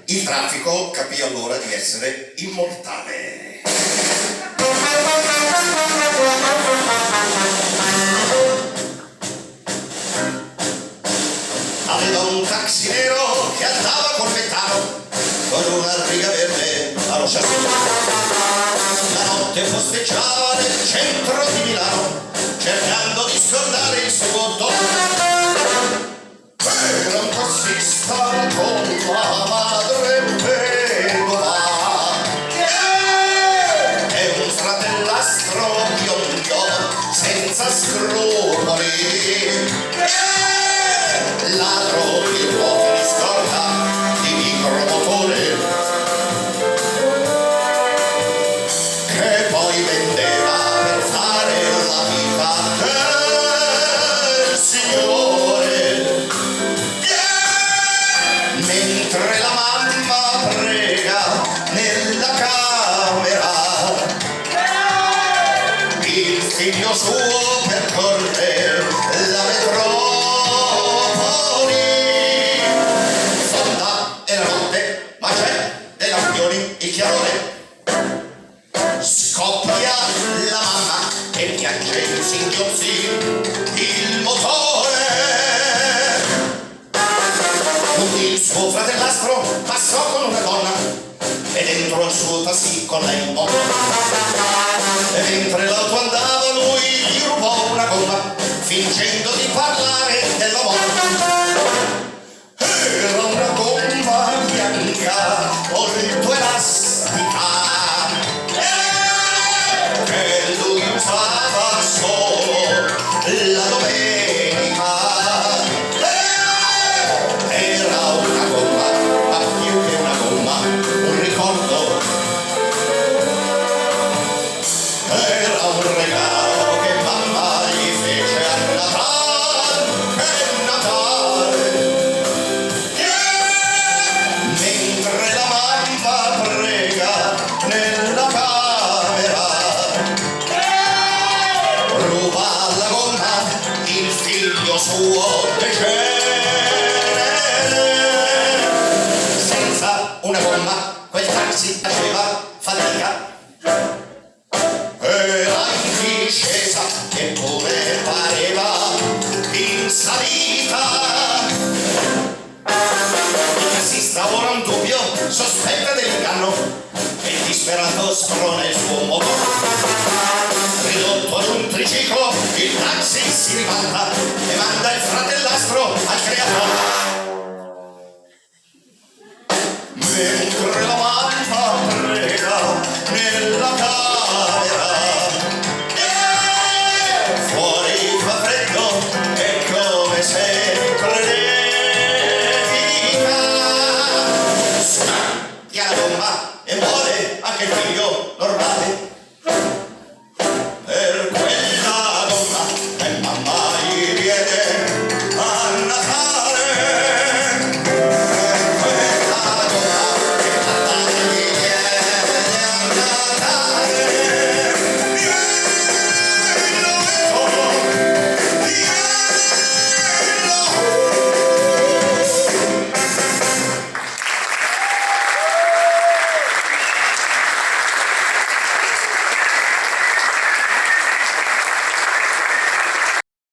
Il traffico capì allora di essere immortale. Aveva un taxi nero che andava col metano con una riga verde allo chassis. La notte posteggiava nel centro di Milano cercando di scordare il suo dono. Era un tassista con la madre vedova e un fratellastro biondo senza scrupoli, ladro di ruote di scorta di micromotore che poi vendeva per fare la vita del signore. Mentre la mamma prega nella camera, il figlio suo percorre la metropoli. Fonda è la notte, ma c'è della Lampioni il chiarore. Scoppia la mamma e piange in singhiozzi il motore. Il suo fratellastro passò con una donna e dentro al suo tassì con lei in moto. E mentre l'auto andava lui gli rubò una gomma fingendo di parlare della moto. Era una gomma bianca molto elastica che lui usava solo la domenica. Era una gomma, ma più che una gomma, un ricordo. Era un regalo che mamma gli fece a Natale. Mentre la mamma prega nella camera, ruba la gomma, il figlio suo decede. Una gomma, quel taxi faceva fatica. Era in discesa eppure pareva in salita. Il tassista ora un dubbio sospetta dell'inganno e disperato sprona il suo moto. Ridotto ad un triciclo, il taxi si ribalta e manda il fratellastro al creatore. Mentre la mamma prega nella casa